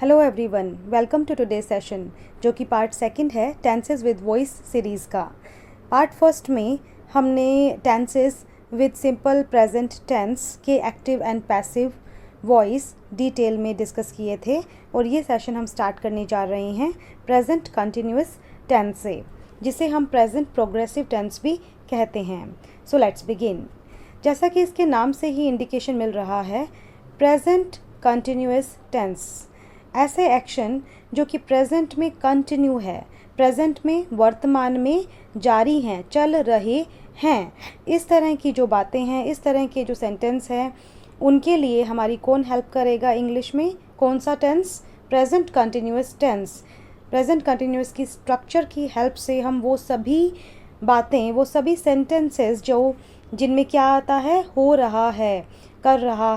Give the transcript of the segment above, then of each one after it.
Hello everyone, welcome to today session जो कि part second है टेंसेस विद वॉइस सीरीज़ का। पार्ट फर्स्ट में हमने tenses with simple present tense के active and passive voice detail में डिस्कस किए थे और ये सेशन हम स्टार्ट करने जा रहे हैं प्रेजेंट कंटिन्यूअस टेंस से, जिसे हम प्रेजेंट प्रोग्रेसिव टेंस भी कहते हैं। सो लेट्स बिगिन। जैसा कि इसके नाम से ही इंडिकेशन मिल रहा है, प्रेजेंट कंटिन्यूअस टेंस ऐसे एक्शन जो कि प्रेजेंट में कंटिन्यू है, प्रेजेंट में वर्तमान में जारी हैं, चल रहे हैं। इस तरह की जो बातें हैं, इस तरह के जो सेंटेंस हैं, उनके लिए हमारी कौन हेल्प करेगा इंग्लिश में? कौन सा tense? Present continuous tense. Present continuous की स्ट्रक्चर की हेल्प से हम वो सभी बातें, वो सभी सेंटेंसेस जो जिनमें क्या आता है, हो रहा है, कर रहा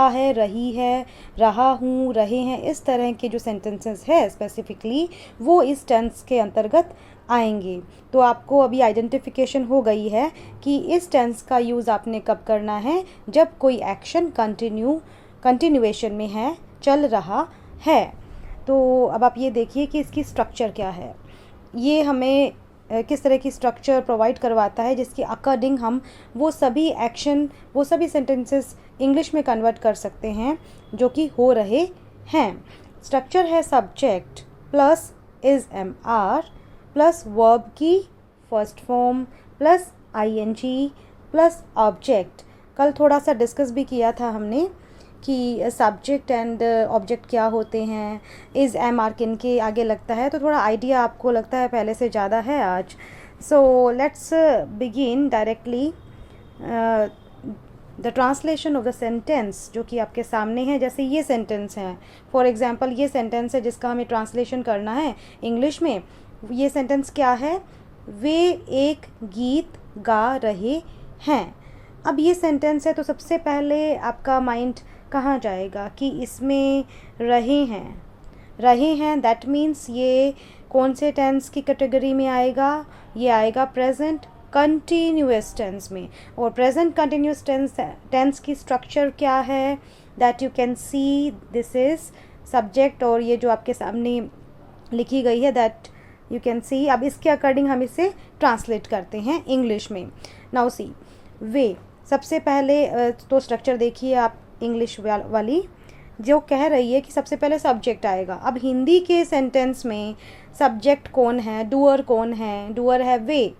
है, रही है, रहा हूँ, रहे हैं, इस तरह के जो सेंटेंसेस है स्पेसिफिकली वो इस टेंस के अंतर्गत आएंगे। तो आपको अभी आइडेंटिफिकेशन हो गई है कि इस टेंस का यूज़ आपने कब करना है, जब कोई एक्शन कंटिन्यूएशन में है, चल रहा है। तो अब आप ये देखिए कि इसकी स्ट्रक्चर क्या है। ये हमें किस तरह की स्ट्रक्चर प्रोवाइड करवाता है जिसके अकॉर्डिंग हम वो सभी एक्शन, वो सभी सेंटेंसेस इंग्लिश में कन्वर्ट कर सकते हैं जो कि हो रहे हैं। स्ट्रक्चर है subject plus is am are plus verb की first form plus ING plus object. कल थोड़ा सा डिस्कस भी किया था हमने कि सब्जेक्ट एंड ऑब्जेक्ट क्या होते हैं, इज़ एम आर किन के आगे लगता है, तो थोड़ा आइडिया आपको लगता है पहले से ज़्यादा है आज। सो let's begin directly the translation of the sentence जो कि आपके सामने है। जैसे ये सेंटेंस है, फॉर एग्जांपल ये सेंटेंस है जिसका हमें ट्रांसलेशन करना है इंग्लिश में। ये सेंटेंस क्या है? वे एक गीत गा रहे हैं। अब ये सेंटेंस है तो सबसे पहले आपका माइंड कहाँ जाएगा कि इसमें रहे हैं दैट मीन्स ये कौन से टेंस की कैटेगरी में आएगा? ये आएगा प्रेजेंट कंटिन्यूअस टेंस में। और प्रेजेंट कंटिन्यूअस टेंस की स्ट्रक्चर क्या है? That you can see, this is subject और ये जो आपके सामने लिखी गई है दैट यू कैन सी। अब इसके अकॉर्डिंग हम इसे ट्रांसलेट करते हैं इंग्लिश में। नाउ सी, वे सबसे पहले तो स्ट्रक्चर देखिए आप इंग्लिश वाली जो कह रही है कि सबसे पहले सब्जेक्ट आएगा। अब हिंदी के सेंटेंस में सब्जेक्ट कौन है, डूअर कौन है? डूअर है वे,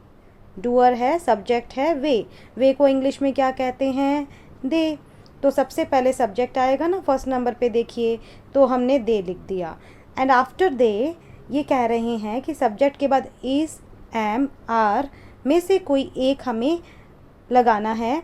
डूअर है, सब्जेक्ट है वे को इंग्लिश में क्या कहते हैं? दे। तो सबसे पहले सब्जेक्ट आएगा ना, फर्स्ट नंबर पे देखिए, तो हमने दे लिख दिया। एंड आफ्टर दे ये कह रहे हैं कि सब्जेक्ट के बाद इज एम आर में से कोई एक हमें लगाना है।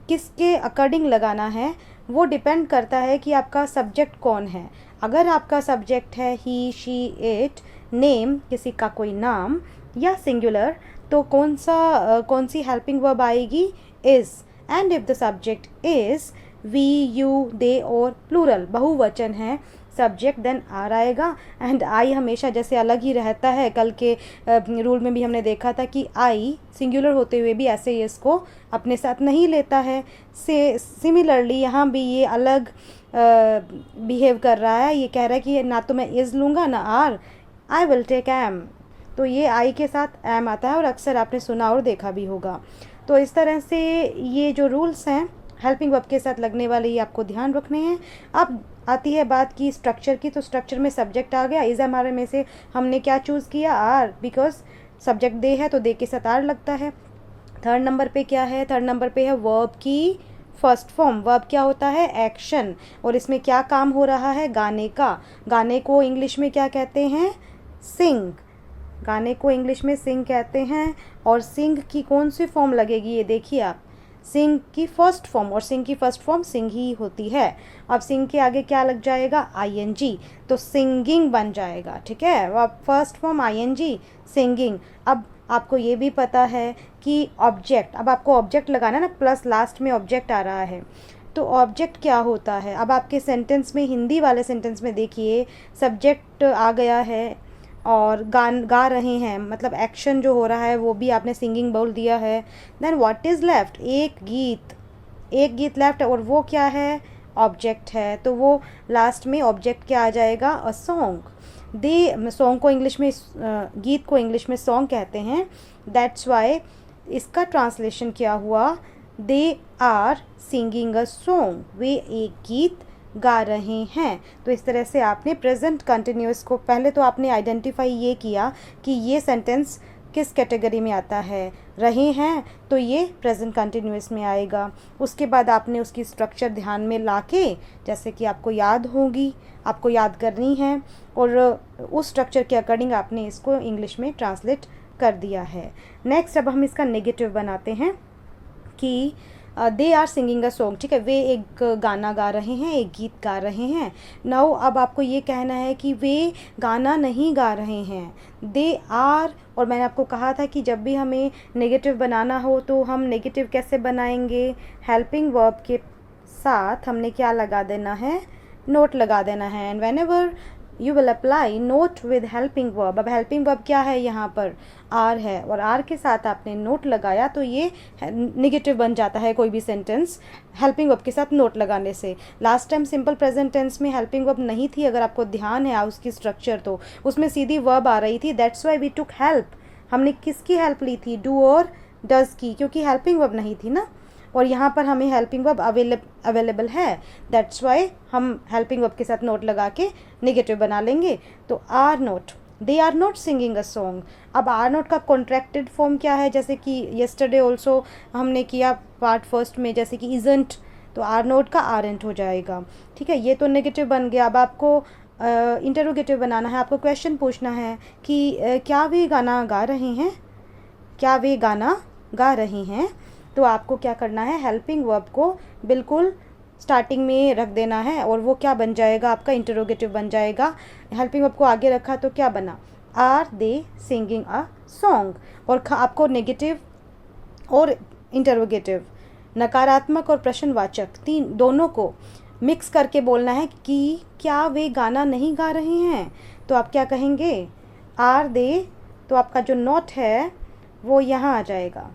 किसके अकॉर्डिंग लगाना है वो डिपेंड करता है कि आपका सब्जेक्ट कौन है। अगर आपका सब्जेक्ट है ही, शी, इट, नेम किसी का कोई नाम या सिंगुलर, तो कौन सी हेल्पिंग वर्ब आएगी? Is. And if the subject is we, you, they और प्लूरल बहुवचन है सब्जेक्ट, देन आर आएगा। एंड आई हमेशा जैसे अलग ही रहता है, कल के रूल में भी हमने देखा था कि आई सिंगुलर होते हुए भी ऐसे ही इसको अपने साथ नहीं लेता है। सिमिलरली यहाँ भी ये अलग बिहेव कर रहा है। ये कह रहा है कि ना तो मैं इज़ लूँगा ना are, I will take am. तो ये आई के साथ एम आता है और अक्सर आपने सुना और देखा भी होगा। तो इस तरह से ये जो रूल्स हैं हेल्पिंग वर्ब के साथ लगने वाले, ये आपको ध्यान रखने हैं। अब आती है बात की स्ट्रक्चर की। तो स्ट्रक्चर में सब्जेक्ट आ गया, इज़ हमारे में से हमने क्या चूज़ किया? आर, बिकॉज सब्जेक्ट दे है तो दे के साथ आर लगता है। थर्ड नंबर पे क्या है? थर्ड नंबर पे है वर्ब की फर्स्ट फॉर्म। वर्ब क्या होता है? एक्शन। और इसमें क्या काम हो रहा है? गाने का। गाने को इंग्लिश में क्या कहते हैं? सिंग। गाने को इंग्लिश में सिंग कहते हैं। और सिंग की कौन सी फॉर्म लगेगी? ये देखिए आप, सिंग की फर्स्ट फॉर्म, और सिंग की फर्स्ट फॉर्म सिंग ही होती है। अब सिंग के आगे क्या लग जाएगा? आईएनजी, तो सिंगिंग बन जाएगा। ठीक है, अब फर्स्ट फॉर्म आईएनजी, सिंगिंग। अब आपको ये भी पता है कि ऑब्जेक्ट, अब आपको ऑब्जेक्ट लगाना ना, प्लस लास्ट में ऑब्जेक्ट आ रहा है, तो ऑब्जेक्ट क्या होता है? अब आपके सेंटेंस में, हिंदी वाले सेंटेंस में देखिए, सब्जेक्ट आ गया है और गा रहे हैं, मतलब एक्शन जो हो रहा है वो भी आपने सिंगिंग बोल दिया है। Then what is left? एक गीत लेफ्ट, और वो क्या है? वर्ब। वर्ब क्या होता है? एक्शन। और इसमें क्या काम हो रहा है? गाने का। गाने को इंग्लिश में क्या कहते हैं? सिंग। गाने को इंग्लिश में सिंग कहते हैं। और सिंग की फर्स्ट फॉर्म ऑब्जेक्ट है, तो वो लास्ट में ऑब्जेक्ट क्या आ जाएगा, अ सॉन्ग। दे, सॉन्ग को इंग्लिश में गीत को इंग्लिश में सॉन्ग कहते हैं। दैट्स वाई इसका ट्रांसलेशन क्या हुआ, they are singing a song, वे एक गीत गा रहे हैं। तो इस तरह से आपने प्रेजेंट कंटिन्यूअस को पहले तो आपने आइडेंटिफाई ये किया कि ये सेंटेंस किस कैटेगरी में आता है, रहे हैं तो ये प्रेजेंट कंटिन्यूअस में आएगा। उसके बाद आपने उसकी स्ट्रक्चर ध्यान में लाके, जैसे कि आपको याद होगी, आपको याद करनी है, और उस स्ट्रक्चर के अकॉर्डिंग आपने इसको इंग्लिश में ट्रांसलेट कर दिया है। नेक्स्ट अब हम इसका नेगेटिव बनाते हैं कि they are singing a song, ठीक है, वे एक गाना गा रहे हैं, एक गीत गा रहे हैं। नाउ अब आपको ये कहना है कि वे गाना नहीं गा रहे हैं, दे आर। और मैंने आपको कहा था कि जब भी हमें नेगेटिव बनाना हो तो हम नेगेटिव कैसे बनाएंगे, हेल्पिंग वर्ब के साथ हमने क्या लगा देना है, नोट लगा देना है। And when ever you will apply note with helping verb, अब हेल्पिंग वर्ब क्या है, यहाँ पर आर है, और आर के साथ आपने नोट लगाया तो ये नेगेटिव बन जाता है कोई भी सेंटेंस हेल्पिंग वर्ब के साथ नोट लगाने से। Last time simple present tense में हेल्पिंग वर्ब नहीं थी, अगर आपको ध्यान है उसकी स्ट्रक्चर, तो उसमें सीधी वर्ब आ रही थी। That's why we took help, हमने किसकी हेल्प ली थी, डू और डज की, क्योंकि हेल्पिंग वर्ब नहीं थी ना, और यहाँ पर हमें हेल्पिंग वर्ब अवेलेबल है। दैट्स वाई हम हेल्पिंग वर्ब के साथ नोट लगा के नेगेटिव बना लेंगे। तो are not, they are not singing a song. अब आर नोट का कॉन्ट्रैक्टेड फॉर्म क्या है, जैसे कि येस्टरडे ऑल्सो हमने किया पार्ट फर्स्ट में, जैसे कि इजंट, तो आर नोट का आरंट हो जाएगा, ठीक है, ये तो नेगेटिव बन गया। अब आपको इंटरोगेटिव बनाना है, आपको क्वेश्चन पूछना है कि क्या वे गाना गा रहे हैं, क्या वे गाना गा रहे हैं। तो आपको क्या करना है, हेल्पिंग वर्ब को बिल्कुल स्टार्टिंग में रख देना है, और वो क्या बन जाएगा, आपका इंटरोगेटिव बन जाएगा। हेल्पिंग वर्ब को आगे रखा तो क्या बना, are they singing a song. और आपको नेगेटिव और इंटरोगेटिव, नकारात्मक और प्रश्नवाचक, तीन दोनों को मिक्स करके बोलना है कि क्या वे गाना नहीं गा रहे हैं। तो आप क्या कहेंगे, आर दे, तो आपका जो नोट है वो यहाँ आ जाएगा,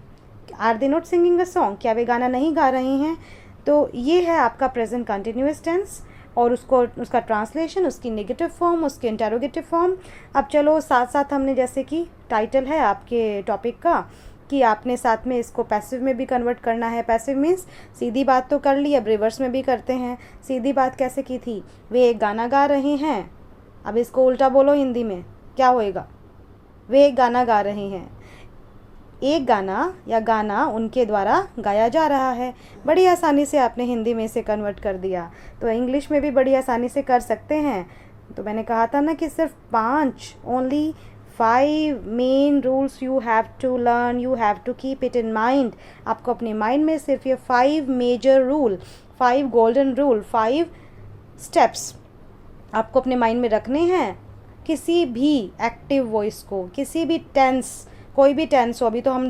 are they not singing a song, क्या वे गाना नहीं गा रहे हैं। तो ये है आपका प्रेजेंट कंटिन्यूअस टेंस, और उसका ट्रांसलेशन, उसकी नेगेटिव फॉर्म, उसके इंटरोगेटिव फॉर्म। अब चलो साथ साथ हमने, जैसे कि टाइटल है आपके टॉपिक का कि आपने साथ में इसको पैसिव में भी कन्वर्ट करना है। पैसिव मीन्स सीधी बात तो कर ली, अब रिवर्स में भी करते हैं। सीधी बात कैसे की थी, वे एक गाना गा रहे हैं, अब इसको उल्टा बोलो हिंदी में क्या होएगा, वे एक गाना गा रहे हैं, एक गाना या गाना उनके द्वारा गाया जा रहा है। बड़ी आसानी से आपने हिंदी में इसे कन्वर्ट कर दिया, तो इंग्लिश में भी बड़ी आसानी से कर सकते हैं। तो मैंने कहा था ना कि सिर्फ 5, only 5 main rules you have to learn, you have to keep it in mind. आपको अपने माइंड में सिर्फ ये 5 major rule, 5 golden rule, 5 steps आपको अपने माइंड में रखने हैं। किसी भी एक्टिव वॉइस को, किसी भी टेंस, कोई भी टेंस हो, अभी तो हम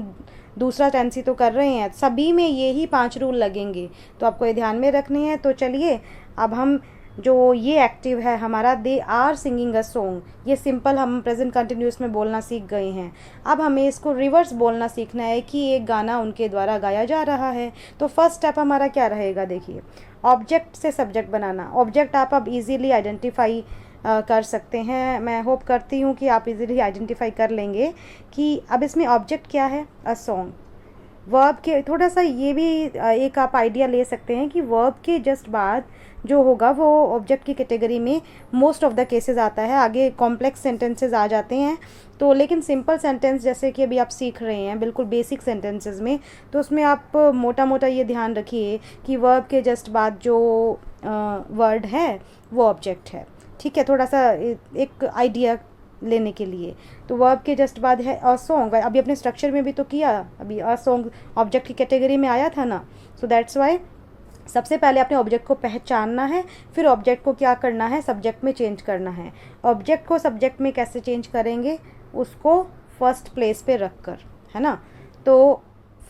दूसरा टेंस ही तो कर रहे हैं, सभी में ये ही 5 रूल लगेंगे, तो आपको ये ध्यान में रखने हैं। तो चलिए अब हम जो ये एक्टिव है हमारा, they are singing a song, ये सिंपल हम प्रेजेंट कंटिन्यूअस में बोलना सीख गए हैं। अब हमें इसको रिवर्स बोलना सीखना है कि एक गाना उनके द्वारा गाया जा रहा है। तो फर्स्ट स्टेप हमारा क्या रहेगा, देखिए, ऑब्जेक्ट से सब्जेक्ट बनाना। ऑब्जेक्ट आप अब इजीली आइडेंटिफाई कर सकते हैं, मैं होप करती हूँ कि आप इजीली आइडेंटिफाई कर लेंगे कि अब इसमें ऑब्जेक्ट क्या है, अ सॉन्ग। वर्ब के थोड़ा सा ये भी एक आप आइडिया ले सकते हैं कि वर्ब के जस्ट बाद जो होगा वो ऑब्जेक्ट की कैटेगरी में मोस्ट ऑफ द केसेस आता है। आगे कॉम्प्लेक्स सेंटेंसेस आ जाते हैं, तो लेकिन सिंपल सेंटेंस जैसे कि अभी आप सीख रहे हैं बिल्कुल बेसिक सेंटेंसेस में, तो उसमें आप मोटा मोटा ये ध्यान रखिए कि वर्ब के जस्ट बाद जो वर्ड है वो ऑब्जेक्ट है, ठीक है, थोड़ा सा एक आइडिया लेने के लिए। तो वर्ब के जस्ट बाद है अ सॉन्ग, अभी अपने स्ट्रक्चर में भी तो किया, अभी अ सॉन्ग ऑब्जेक्ट की कैटेगरी में आया था ना। सो दैट्स वाई सबसे पहले अपने ऑब्जेक्ट को पहचानना है, फिर ऑब्जेक्ट को क्या करना है, सब्जेक्ट में चेंज करना है। ऑब्जेक्ट को सब्जेक्ट में कैसे चेंज करेंगे, उसको फर्स्ट प्लेस पे रख कर, है ना। तो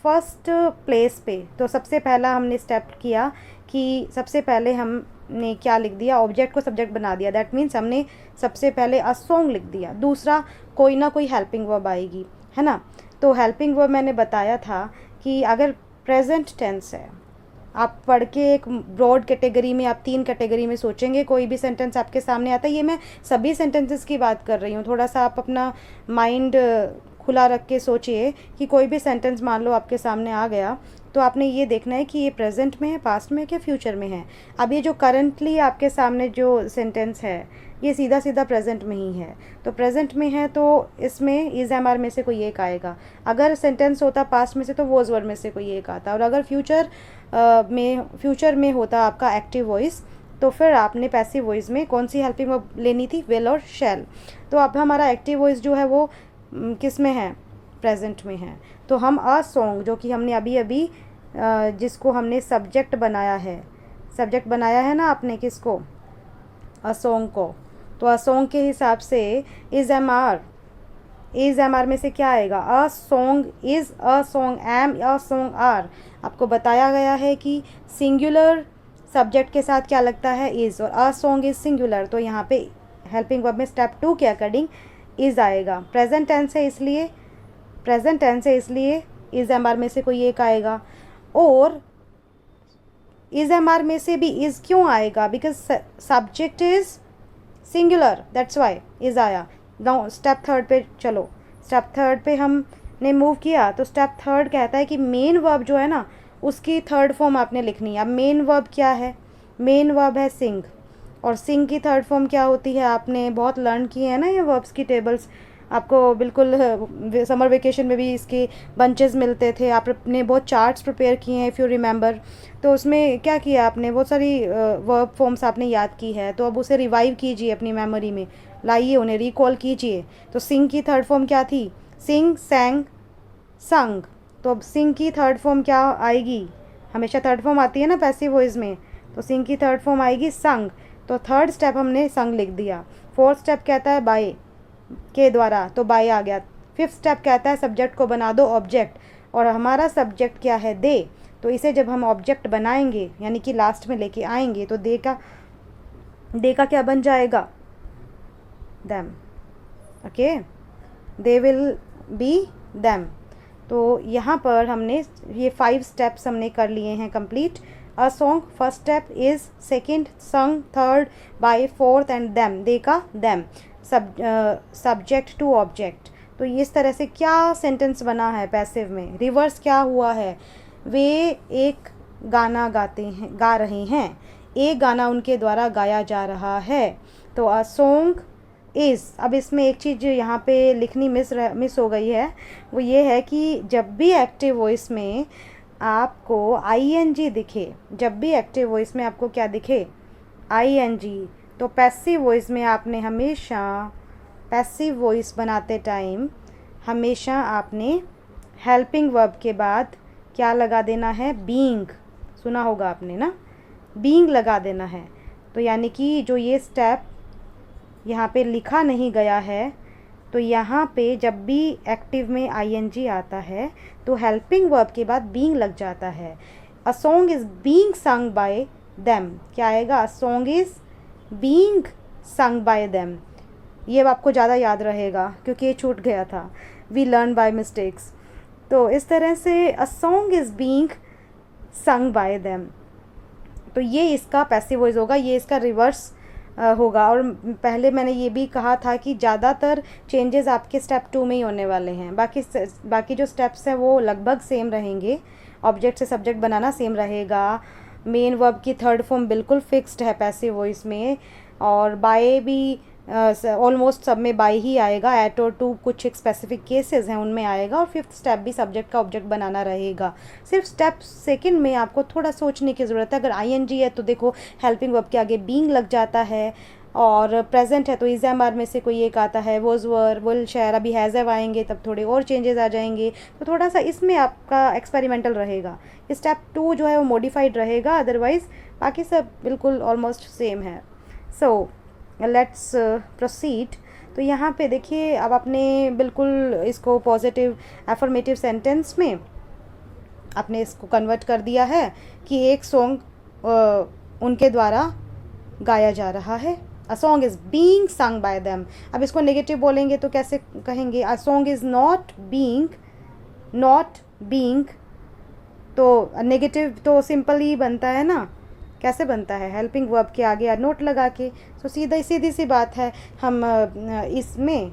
फर्स्ट प्लेस पे तो सबसे पहला हमने स्टेप किया कि सबसे पहले हमने क्या लिख दिया, ऑब्जेक्ट को सब्जेक्ट बना दिया। दैट मीन्स हमने सबसे पहले अ सॉन्ग लिख दिया। दूसरा कोई ना कोई हेल्पिंग वर्ब आएगी, है ना। तो हेल्पिंग वर्ब मैंने बताया था कि अगर प्रेजेंट टेंस है आप पढ़ के एक ब्रॉड कैटेगरी में, आप 3 कैटेगरी में सोचेंगे, कोई भी सेंटेंस आपके सामने आता है, ये मैं सभी सेंटेंसेस की बात कर रही हूँ, थोड़ा सा आप अपना माइंड खुला रख के सोचिए कि कोई भी सेंटेंस मान लो आपके सामने आ गया, तो आपने ये देखना है कि ये प्रेजेंट में है, पास्ट में है, क्या फ्यूचर में है। अब ये जो करंटली आपके सामने जो सेंटेंस है ये सीधा सीधा प्रेजेंट में ही है, तो प्रेजेंट में है तो इसमें इज़ एम आर में से कोई एक आएगा। अगर सेंटेंस होता पास्ट में से तो वॉज वर में से कोई एक आता, और अगर फ्यूचर में होता आपका एक्टिव वॉइस, तो फिर आपने पैसिव वॉइस में कौन सी हेल्पिंग वर्ब लेनी थी, विल और शैल। तो अब हमारा एक्टिव वॉइस जो है वो किस में है, प्रेजेंट में है। तो हम अ सॉन्ग, जो कि हमने अभी अभी जिसको हमने सब्जेक्ट बनाया है, सब्जेक्ट बनाया है ना आपने, किसको, अ सॉन्ग को, तो अ सॉन्ग के हिसाब से इज़ एम आर में से क्या आएगा, a song is, a song am, a song are. आपको बताया गया है कि सिंगुलर सब्जेक्ट के साथ क्या लगता है, इज़, और अ सॉन्ग इज़ सिंगुलर, तो यहाँ पे हेल्पिंग वर्ब में स्टेप 2 के अकॉर्डिंग इज़ आएगा। प्रेजेंट टेंस है इसलिए इज़ एम आर में से कोई एक आएगा, और इज़ एम आर में से भी इज़ क्यों आएगा, because subject is singular, that's why is आया। नाउ स्टेप 3 पे चलो, स्टेप 3 पे हमने मूव किया, तो स्टेप 3 कहता है कि मेन वर्ब जो है ना उसकी थर्ड फॉर्म आपने लिखनी है। अब मेन वर्ब क्या है, मेन वर्ब है सिंग, और सिंग की थर्ड फॉर्म क्या होती है, आपने बहुत लर्न किए हैं ना ये वर्ब्स की टेबल्स, आपको बिल्कुल समर वेकेशन में भी इसके बंचेस मिलते थे, आपने बहुत चार्ट्स प्रिपेयर किए हैं इफ़ यू रिमेंबर। तो उसमें क्या किया आपने, बहुत सारी वर्ब फॉर्म्स आपने याद की है, तो अब उसे रिवाइव कीजिए अपनी मेमोरी में, लाइए उन्हें, रिकॉल कीजिए। तो सिंग की थर्ड फॉर्म क्या थी, सिंग, सैंग, संग। तो अब सिंग की थर्ड फॉर्म क्या आएगी, हमेशा थर्ड फॉर्म आती है ना पैसिव वॉइस में, तो सिंग की थर्ड फॉर्म आएगी संग। तो थर्ड स्टेप हमने संग लिख दिया। फोर्थ स्टेप कहता है बाय के द्वारा, तो बाय आ गया। फिफ्थ स्टेप कहता है सब्जेक्ट को बना दो ऑब्जेक्ट, और हमारा सब्जेक्ट क्या है, दे, तो इसे जब हम ऑब्जेक्ट बनाएंगे यानी कि लास्ट में लेके आएंगे, तो दे का क्या बन जाएगा, them, okay, they will B them. तो यहाँ पर हमने ये 5 स्टेप्स हमने कर लिए हैं complete. A song first step is, second sung, third by, fourth and them, they का देम, सब्जेक्ट टू ऑब्जेक्ट। तो इस तरह से क्या सेंटेंस बना है पैसिव में, रिवर्स क्या हुआ है, वे एक गाना गा रहे हैं, एक गाना उनके द्वारा गाया जा रहा है। तो अ सॉन्ग इज़, अब इसमें एक चीज़ यहाँ पे लिखनी मिस हो गई है, वो ये है कि जब भी एक्टिव वॉइस में आपको आईएनजी दिखे, जब भी एक्टिव वॉइस में आपको क्या दिखे, आईएनजी, तो पैसिव वॉइस में आपने हमेशा, पैसिव वॉइस बनाते टाइम हमेशा आपने हेल्पिंग वर्ब के बाद क्या लगा देना है, बीइंग, सुना होगा आपने ना, बीइंग लगा देना है। तो यानी कि जो ये स्टेप यहाँ पे लिखा नहीं गया है, तो यहाँ पे जब भी एक्टिव में आईएनजी आता है तो हेल्पिंग वर्ब के बाद बीइंग लग जाता है। अ song is being sung by them, क्या आएगा, a song is being sung by them. ये आपको ज़्यादा याद रहेगा क्योंकि ये छूट गया था, वी लर्न बाय मिस्टेक्स। तो इस तरह से अ song is being sung by them, तो ये इसका पैसिव वॉइस होगा, ये इसका रिवर्स होगा। और पहले मैंने ये भी कहा था कि ज़्यादातर चेंजेस आपके स्टेप 2 में ही होने वाले हैं, बाकी जो स्टेप्स हैं वो लगभग सेम रहेंगे। ऑब्जेक्ट से सब्जेक्ट बनाना सेम रहेगा, मेन वर्ब की थर्ड फॉर्म बिल्कुल फिक्स्ड है पैसिव वॉइस में, और बाय भी ऑलमोस्ट सब में बाय ही आएगा, एट और टू कुछ एक स्पेसिफिक केसेस हैं उनमें आएगा, और फिफ्थ स्टेप भी सब्जेक्ट का ऑब्जेक्ट बनाना रहेगा। सिर्फ स्टेप सेकंड में आपको थोड़ा सोचने की ज़रूरत है। अगर आईएनजी है तो देखो हेल्पिंग वर्ब के आगे बीइंग लग जाता है, और प्रेजेंट है तो इज़ एम आर में से कोई एक आता है, वॉज वर, विल, शैर, अभी हैज़ हैव आएंगे तब थोड़े और चेंजेस आ जाएंगे, तो थोड़ा सा इसमें आपका एक्सपेरिमेंटल रहेगा। स्टेप 2 जो है वो मॉडिफाइड रहेगा, अदरवाइज़ बाकी सब बिल्कुल ऑलमोस्ट सेम है। So let's proceed. तो यहाँ पे देखिए अब आपने बिल्कुल इसको पॉजिटिव एफर्मेटिव सेंटेंस में आपने इसको कन्वर्ट कर दिया है कि एक सॉन्ग उनके द्वारा गाया जा रहा है, अ song is being sung by them. अब इसको नेगेटिव बोलेंगे तो कैसे कहेंगे, अ सॉन्ग इज़ नॉट बीइंग, तो नेगेटिव तो सिंपल ही बनता है ना, कैसे बनता है, हेल्पिंग वर्ब के आगे नोट लगा के। तो सीधी सी बात है, हम इसमें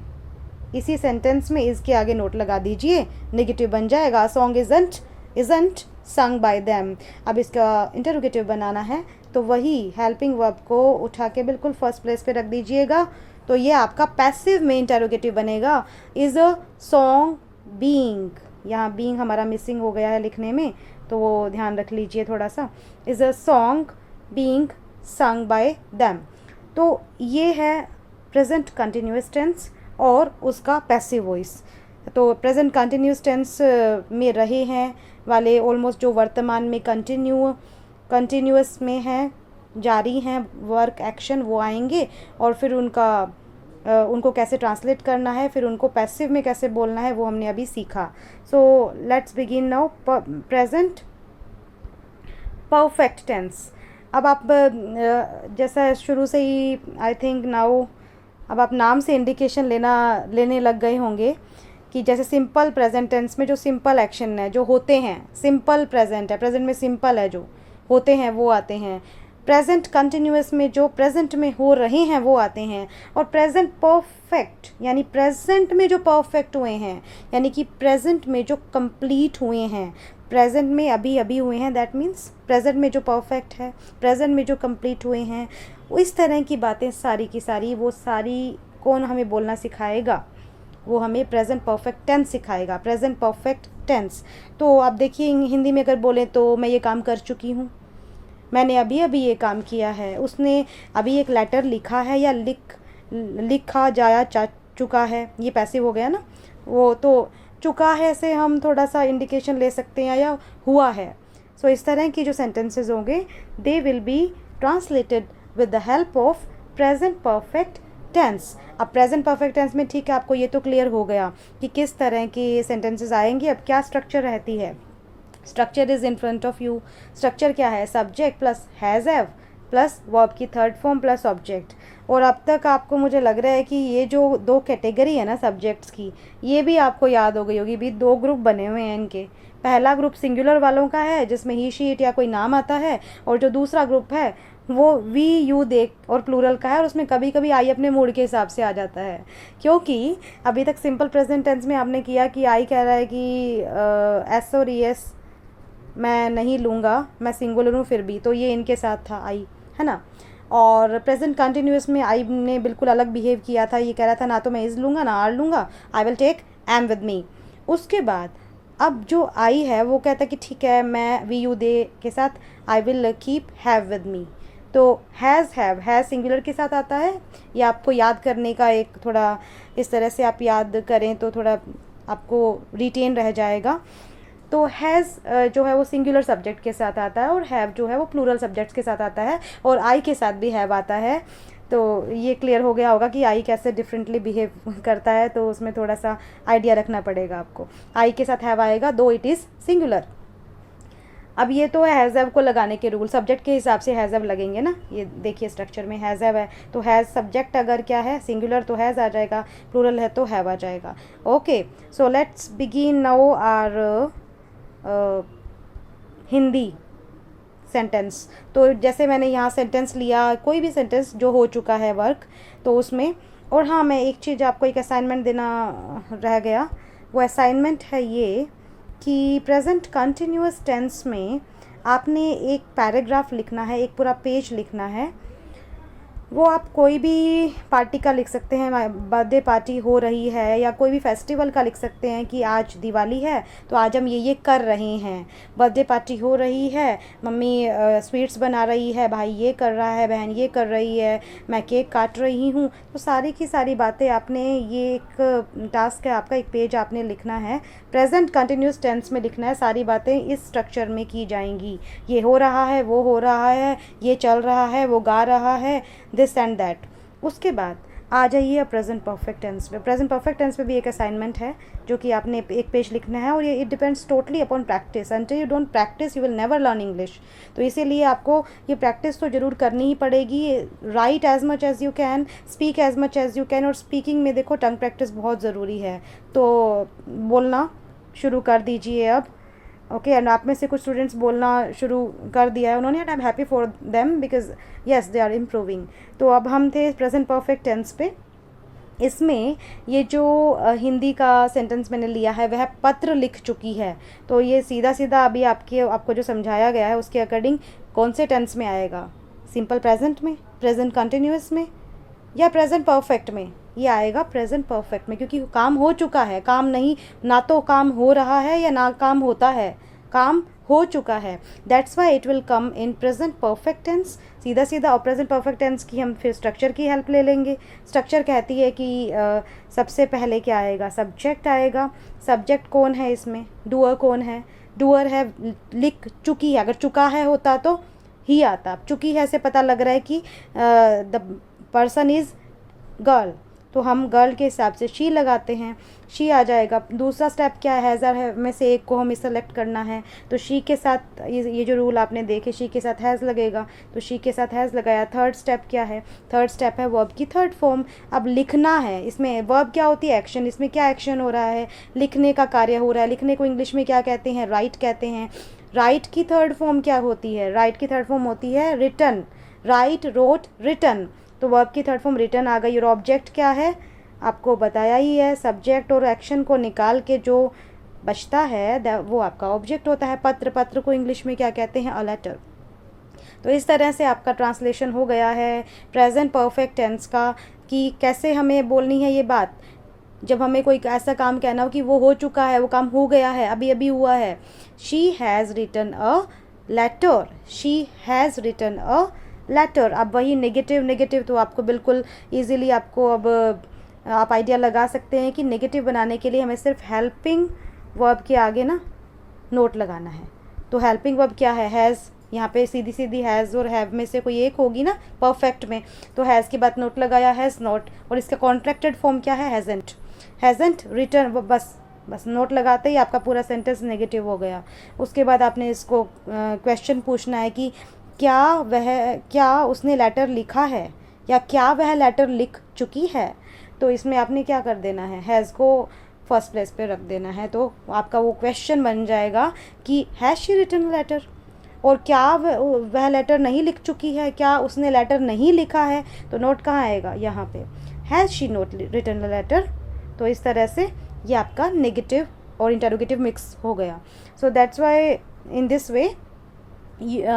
इसी सेंटेंस में इसके आगे नोट लगा दीजिए, नेगेटिव बन जाएगा, song isn't sung by them. अब इसका इंटरोगेटिव बनाना है तो वही हेल्पिंग वर्ब को उठा के बिल्कुल फर्स्ट प्लेस पे रख दीजिएगा। तो ये आपका पैसिव में इंटरोगेटिव बनेगा, इज़ अ सॉन्ग बीइंग। यहाँ बीइंग हमारा मिसिंग हो गया है लिखने में, तो वो ध्यान रख लीजिए थोड़ा सा। Is a song being sung by them. तो ये है प्रेजेंट कंटिन्यूअस टेंस और उसका पैसिव वॉइस। तो प्रेजेंट कंटिन्यूअस टेंस में रहे हैं वाले ऑलमोस्ट जो वर्तमान में कंटिन्यूअस में हैं, जारी हैं वर्क एक्शन, वो आएंगे और फिर उनको कैसे ट्रांसलेट करना है, फिर उनको पैसिव में कैसे बोलना है, वो हमने अभी सीखा। So let's begin now present perfect tense. अब आप जैसा शुरू से ही आई थिंक नाउ अब आप नाम से इंडिकेशन लेने लग गए होंगे कि जैसे सिंपल प्रेजेंट टेंस में जो सिंपल एक्शन है, जो होते हैं, सिंपल प्रेजेंट है, प्रेजेंट में सिंपल है, जो होते हैं वो आते हैं। प्रेजेंट कंटिन्यूअस में जो प्रेजेंट में हो रहे हैं वो आते हैं। और प्रेजेंट परफेक्ट यानी प्रेजेंट में जो परफेक्ट हुए हैं, यानी कि प्रेजेंट में जो कंप्लीट हुए हैं, प्रेजेंट में अभी अभी हुए हैं, दैट मीन्स प्रेजेंट में जो परफेक्ट है, प्रेजेंट में जो कंप्लीट हुए हैं, इस तरह की बातें सारी की सारी, वो सारी कौन हमें बोलना सिखाएगा, वो हमें प्रेजेंट परफेक्ट टेंस सिखाएगा, प्रेजेंट परफेक्ट टेंस। तो आप देखिए हिंदी में अगर बोलें तो मैं ये काम कर चुकी हूँ, मैंने अभी अभी ये काम किया है, उसने अभी एक लेटर लिखा है या लिखा जाया चुका है, ये पैसिव हो गया ना। वो तो चुका है से हम थोड़ा सा इंडिकेशन ले सकते हैं, या हुआ है। सो इस तरह की जो सेंटेंसेस होंगे they will be translated with the help of present perfect tense. अब प्रेजेंट परफेक्ट टेंस में ठीक है, आपको ये तो क्लियर हो गया कि किस तरह की सेंटेंसेस आएंगी। अब क्या स्ट्रक्चर रहती है, structure is in front of you. Structure क्या है, subject plus has have plus verb की थर्ड फॉर्म प्लस ऑब्जेक्ट। और अब तक आपको मुझे लग रहा है कि ये जो दो कैटेगरी है ना सब्जेक्ट्स की, ये भी आपको याद हो गई होगी। भी दो ग्रुप बने हुए हैं इनके। पहला ग्रुप सिंगुलर वालों का है जिसमें ही शी इट या कोई नाम आता है, और जो दूसरा ग्रुप है वो वी यू दे और प्लूरल का है, और उसमें कभी कभी आई अपने मूड के हिसाब से आ जाता है। क्योंकि अभी तक सिंपल प्रेजेंट टेंस में आपने किया कि आई कह रहा है कि एस और ई एस मैं नहीं लूँगा, मैं सिंगुलर हूँ फिर भी, तो ये इनके साथ था आई, है ना। और प्रेजेंट कंटिन्यूअस में आई ने बिल्कुल अलग बिहेव किया था, ये कह रहा था ना तो मैं इज़ लूँगा ना आर लूँगा, I will take them with me. उसके बाद अब जो आई है वो कहता है कि ठीक है मैं वी यू दे के साथ I will keep have with me. तो हैज़ सिंगुलर के साथ आता है, ये आपको याद करने का एक थोड़ा इस तरह से आप याद करें तो थोड़ा आपको रिटेन रह जाएगा। तो हैज़ जो है वो सिंगुलर सब्जेक्ट के साथ आता है, और हैव जो है वो प्लूरल सब्जेक्ट्स के साथ आता है, और आई के साथ भी हैव आता है। तो ये क्लियर हो गया होगा कि आई कैसे डिफरेंटली बिहेव करता है, तो उसमें थोड़ा सा आइडिया रखना पड़ेगा आपको। आई के साथ हैव आएगा दो इट इज़ सिंगुलर। अब ये तो हैज़ हैव को लगाने के रूल, सब्जेक्ट के हिसाब से हैज़ हैव लगेंगे ना। ये देखिए स्ट्रक्चर में हैज़ हैव है, तो हैज़ सब्जेक्ट अगर क्या है सिंगुलर तो हैज़ आ जाएगा, प्लूरल है तो हैव आ जाएगा। Okay, so let's begin now our Hindi sentence. तो जैसे मैंने यहाँ सेंटेंस लिया, कोई भी सेंटेंस जो हो चुका है वर्क, तो उसमें, और हाँ मैं एक चीज़ आपको एक असाइनमेंट देना रह गया। वो असाइनमेंट है ये कि प्रेजेंट कंटिन्यूअस टेंस में आपने एक पैराग्राफ लिखना है, एक पूरा पेज लिखना है। वो आप कोई भी पार्टी का लिख सकते हैं, बर्थडे पार्टी हो रही है, या कोई भी फेस्टिवल का लिख सकते हैं कि आज दिवाली है तो आज हम ये कर रहे हैं, बर्थडे पार्टी हो रही है, मम्मी स्वीट्स बना रही है, भाई ये कर रहा है, बहन ये कर रही है, मैं केक काट रही हूँ। तो सारी की सारी बातें आपने, ये एक टास्क है आपका, एक पेज आपने लिखना है, प्रेजेंट कंटिन्यूस टेंस में लिखना है। सारी बातें इस स्ट्रक्चर में की जाएंगी, ये हो रहा है, वो हो रहा है, ये चल रहा है, वो गा रहा है, दिस एंड दैट। उसके बाद आ जाइए प्रेजेंट परफेक्ट टेंस पे। प्रेजेंट परफेक्ट टेंस पे भी एक असाइनमेंट है जो कि आपने एक पेज लिखना है, और ये it depends totally upon practice. Until you don't practice you will never learn English. तो इसीलिए आपको ये प्रैक्टिस तो ज़रूर करनी ही पड़ेगी। Right as much as you can, speak as much as you can. और स्पीकिंग में देखो टंग प्रैक्टिस बहुत ज़रूरी है, तो बोलना शुरू कर दीजिए अब। ओके एंड आप में से कुछ स्टूडेंट्स बोलना शुरू कर दिया है उन्होंने, and I am happy for them because yes they are improving. तो अब हम थे प्रेजेंट परफेक्ट टेंस पे। इसमें ये जो हिंदी का सेंटेंस मैंने लिया है वह पत्र लिख चुकी है, तो ये सीधा सीधा अभी आपको जो समझाया गया है उसके अकॉर्डिंग कौन से टेंस में आएगा, सिंपल प्रेजेंट में, प्रेजेंट कंटिन्यूअस में, या प्रेजेंट परफेक्ट में? ये आएगा प्रेजेंट परफेक्ट में, क्योंकि काम हो चुका है, काम नहीं, ना तो काम हो रहा है या ना काम होता है, काम हो चुका है। That's why it will come in present perfect tense, सीधा सीधा। और प्रेजेंट परफेक्ट टेंस की हम फिर स्ट्रक्चर की हेल्प ले लेंगे। स्ट्रक्चर कहती है कि सबसे पहले क्या आएगा, सब्जेक्ट आएगा। सब्जेक्ट कौन है इसमें, डूअर कौन है, डूअर है, लिख चुकी है, अगर चुका है होता तो ही आता, अब चुकी है से पता लग रहा है कि द पर्सन इज़ गर्ल, तो हम गर्ल के हिसाब से शी लगाते हैं, शी आ जाएगा। दूसरा स्टेप क्या है, हैज़ है में से एक को हमें सेलेक्ट करना है, तो शी के साथ ये जो रूल आपने देखे, शी के साथ हैज़ लगेगा, तो शी के साथ हैज़ लगाया। थर्ड स्टेप क्या है, थर्ड स्टेप है वर्ब की थर्ड फॉर्म। अब लिखना है, इसमें वर्ब क्या होती है, एक्शन, इसमें क्या एक्शन हो रहा है, लिखने का कार्य हो रहा है। लिखने को इंग्लिश में क्या कहते हैं, राइट कहते हैं। राइट की थर्ड फॉर्म क्या होती है, राइट की थर्ड फॉर्म होती है रिटन, राइट, रोट, रिटन, तो वर्ब की थर्ड फॉर्म रिटन आ गई। और ऑब्जेक्ट क्या है, आपको बताया ही है, सब्जेक्ट और एक्शन को निकाल के जो बचता है वो आपका ऑब्जेक्ट होता है। पत्र, पत्र को इंग्लिश में क्या कहते हैं, अ लेटर। तो इस तरह से आपका ट्रांसलेशन हो गया है प्रेजेंट परफेक्ट टेंस का, कि कैसे हमें बोलनी है ये बात जब हमें कोई ऐसा काम कहना हो कि वो हो चुका है, वो काम हो गया है, अभी अभी हुआ है। She has written a letter, she has written a letter. अब वही नेगेटिव, नेगेटिव तो आपको बिल्कुल इजीली आपको अब आप आइडिया लगा सकते हैं कि नेगेटिव बनाने के लिए हमें सिर्फ हेल्पिंग वर्ब के आगे ना नोट लगाना है। तो हेल्पिंग वर्ब क्या है, हैज़, यहाँ पे सीधी सीधी हैज़ और हैव में से कोई एक होगी ना परफेक्ट में, तो हैज़ के बाद नोट लगाया, हैज़ नॉट, और इसका कॉन्ट्रैक्टेड फॉर्म क्या है, हैज़ेंट, हैज़ेंट रिटर्न, बस नोट लगाते ही आपका पूरा सेंटेंस नेगेटिव हो गया। उसके बाद आपने इसको क्वेश्चन पूछना है कि क्या उसने लेटर लिखा है, या क्या वह लेटर लिख चुकी है। तो इसमें आपने क्या कर देना है, हैज़ को फर्स्ट प्लेस पे रख देना है, तो आपका वो क्वेश्चन बन जाएगा कि हैज़ शी रिटन लेटर, और क्या वह लेटर नहीं लिख चुकी है, क्या उसने लेटर नहीं लिखा है, तो नोट कहाँ आएगा, यहाँ पे, has she not written letter. तो इस तरह से ये आपका नेगेटिव और इंटरोगेटिव मिक्स हो गया। So that's why in this way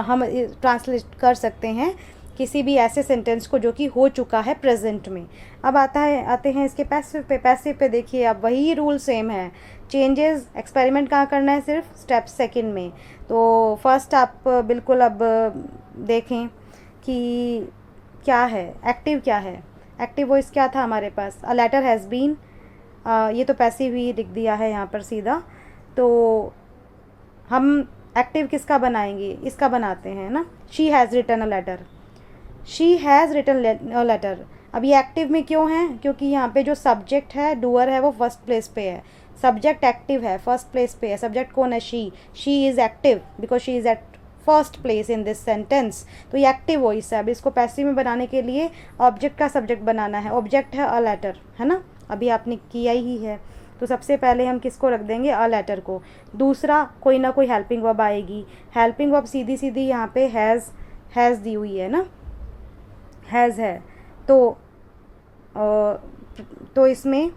हम ट्रांसलेट कर सकते हैं किसी भी ऐसे सेंटेंस को जो कि हो चुका है प्रेजेंट में। अब आते हैं इसके पैसिव पे। पैसिव पे देखिए अब वही रूल सेम है, चेंजेस एक्सपेरिमेंट कहाँ करना है, सिर्फ स्टेप सेकंड में। तो फर्स्ट आप बिल्कुल अब देखें कि क्या है, एक्टिव क्या है, एक्टिव वॉइस क्या था हमारे पास, अ लेटर हैज़ बीन, ये तो पैसिव ही लिख दिया है यहाँ पर सीधा। तो हम एक्टिव किसका बनाएंगे, इसका बनाते हैं ना, she has written a letter, she has written a letter. अब ये एक्टिव में क्यों है, क्योंकि यहाँ पे जो सब्जेक्ट है, डूअर है, वो फर्स्ट प्लेस पे है, सब्जेक्ट एक्टिव है, फर्स्ट प्लेस पे है, सब्जेक्ट कौन है, she is active because she is at first place in this sentence. तो ये एक्टिव वॉइस है। अब इसको पैसिव में बनाने के लिए ऑब्जेक्ट का सब्जेक्ट बनाना है, ऑब्जेक्ट है अ लेटर, है ना, अभी आपने किया ही है। तो सबसे पहले हम किसको रख देंगे, अ लेटर को। दूसरा कोई ना कोई हेल्पिंग वर्ब आएगी, हेल्पिंग वर्ब सीधी सीधी यहाँ पे हैज़ दी हुई है ना, हैज़ है, तो इसमें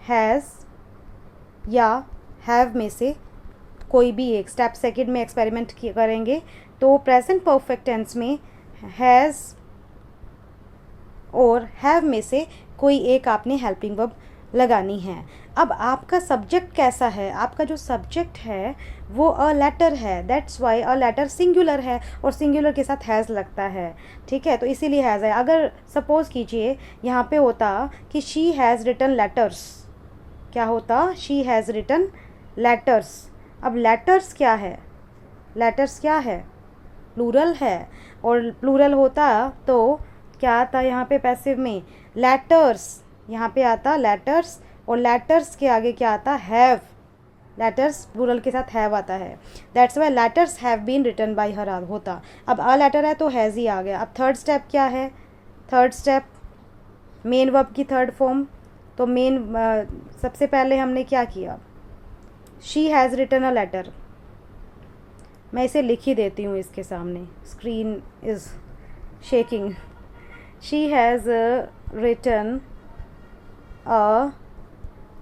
हैज़ या हैव में से कोई भी एक, स्टेप सेकंड में एक्सपेरिमेंट करेंगे तो प्रेजेंट परफेक्ट टेंस में हैज़ और हैव में से कोई एक आपने हेल्पिंग वर्ब लगानी है। अब आपका सब्जेक्ट कैसा है, आपका जो सब्जेक्ट है वो अ लेटर है, that's why a letter singular है, और सिंगुलर के साथ हैज़ लगता है, ठीक है, तो इसीलिए हैज़ है। अगर सपोज़ कीजिए यहाँ पे होता कि शी हैज़ रिटन लेटर्स, क्या होता, शी हैज़ रिटन लेटर्स। अब लेटर्स क्या है, लेटर्स क्या है, प्लूरल है, और प्लूरल होता तो क्या आता यहाँ पे पैसिव में, लेटर्स, यहाँ पे आता लेटर्स, और लेटर्स के आगे क्या आता, हैव, लेटर्स प्लूरल के साथ हैव आता है, that's why letters have been written by her होता। अब अ लेटर है तो हैज़ ही आ गया। अब थर्ड स्टेप क्या है, थर्ड स्टेप मेन वर्ब की थर्ड फॉर्म। तो मेन सबसे पहले हमने क्या किया, she has written a letter, मैं इसे लिख ही देती हूँ इसके सामने, screen is shaking. She has written a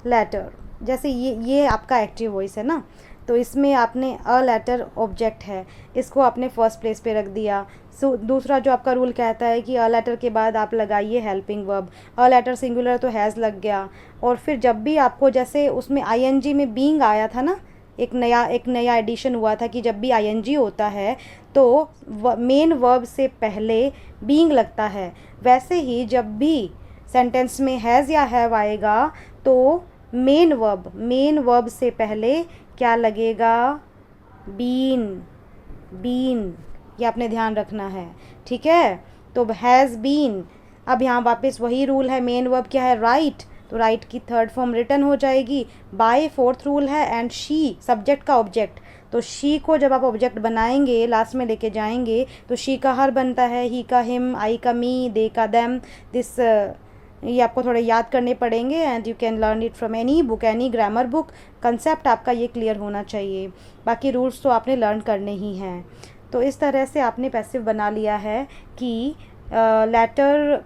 letter, जैसे ये आपका एक्टिव वॉइस है ना, तो इसमें आपने अ लेटर ऑब्जेक्ट है, इसको आपने फर्स्ट प्लेस पे रख दिया। सो दूसरा जो आपका रूल कहता है कि अ लेटर के बाद आप लगाइए helping verb, a letter singular तो हैज़ लग गया, और फिर जब भी आपको, जैसे उसमें आईएनजी में बीइंग आया था ना, एक नया एडिशन हुआ था कि जब भी आईएनजी होता है तो मेन वर्ब से पहले बीइंग लगता है, वैसे ही जब भी सेंटेंस में हैज़ या हैव आएगा तो मेन वर्ब से पहले क्या लगेगा, बीन, ये आपने ध्यान रखना है, ठीक है। तो हैज़ बीन, अब यहाँ वापस वही रूल है, मेन वर्ब क्या है, राइट, तो राइट की थर्ड फॉर्म रिटन हो जाएगी। बाय फोर्थ रूल है, एंड शी सब्जेक्ट का ऑब्जेक्ट, तो शी को जब आप ऑब्जेक्ट बनाएंगे लास्ट में लेके जाएंगे तो शी का हर बनता है, ही का हिम, आई का मी, दे का देम, दिस, ये आपको थोड़े याद करने पड़ेंगे, and you can learn it from any book, any grammar book. Concept आपका ये क्लियर होना चाहिए, बाकी रूल्स तो आपने लर्न करने ही हैं। तो इस तरह से आपने पैसिव बना लिया है कि लेटर,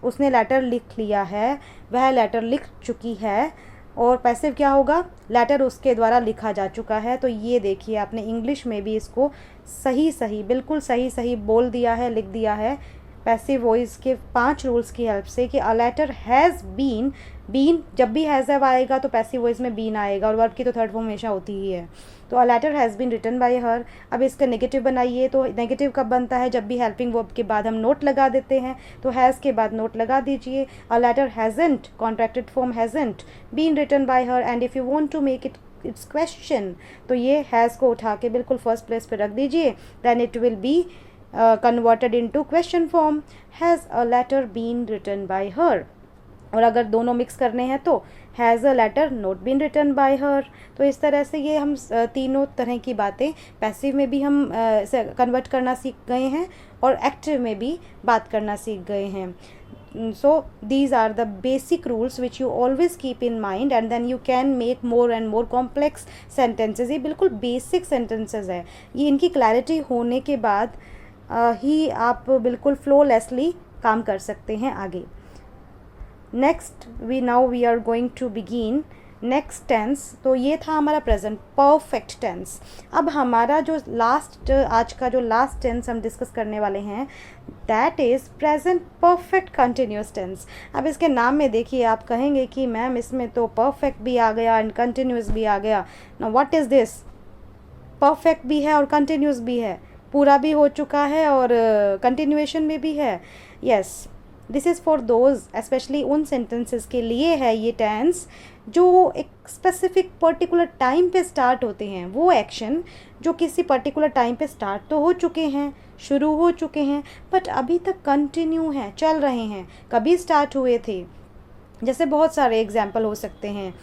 उसने लेटर लिख लिया है, वह लेटर लिख चुकी है, और पैसिव क्या होगा, लेटर उसके द्वारा लिखा जा चुका है। तो ये देखिए आपने इंग्लिश में भी इसको सही बिल्कुल सही बोल दिया है, लिख दिया है पैसिव वॉइस के 5 रूल्स की हेल्प से कि अ लेटर हैज़ बीन, जब भी हैज़ हैव आएगा तो पैसिव वॉइस में बीन आएगा, और वर्ब की तो थर्ड फॉर्म हमेशा होती ही है। तो a letter has been written by her, अब इसका नेगेटिव बनाइए, तो नेगेटिव कब बनता है, जब भी हेल्पिंग वर्ब के बाद हम नोट लगा देते हैं, तो हैज़ के बाद नोट लगा दीजिए। A letter hasn't, contracted form hasn't been written by her, and if you want to make its question, तो ये हैज़ को उठा के बिल्कुल फर्स्ट प्लेस पे रख दीजिए, then it will be converted into question form, has a letter been written by her, और अगर दोनों मिक्स करने हैं तो has a letter not been written by her. तो इस तरह से ये हम तीनों तरह की बातें पैसिव में भी हम कन्वर्ट करना सीख गए हैं, और एक्टिव में भी बात करना सीख गए हैं। So these are the basic rules which you always keep in mind, and then you can make more and more complex sentences. ये बिल्कुल बेसिक सेंटेंसेज है, ये इनकी क्लैरिटी होने के बाद ही आप बिल्कुल फ्लोलेसली काम कर सकते हैं आगे। Next we are going to begin next tense. तो ये था हमारा प्रेजेंट परफेक्ट टेंस। अब हमारा जो आज का जो लास्ट टेंस हम डिस्कस करने वाले हैं, that is present perfect continuous tense. अब इसके नाम में देखिए, आप कहेंगे कि मैम इसमें तो परफेक्ट भी आ गया एंड कंटिन्यूस भी आ गया। Now what is this, perfect भी है और कंटिन्यूस भी है, पूरा भी हो चुका है और कंटिन्यूएशन में भी है। Yes, this is for those, specially उन सेंटेंसेस के लिए है ये टेंस जो एक स्पेसिफिक पर्टिकुलर टाइम पे स्टार्ट होते हैं, वो एक्शन जो किसी पर्टिकुलर टाइम पे स्टार्ट तो हो चुके हैं, शुरू हो चुके हैं, बट अभी तक कंटिन्यू हैं, चल रहे हैं, कभी स्टार्ट हुए थे। जैसे बहुत सारे एग्जाम्पल हो सकते हैं,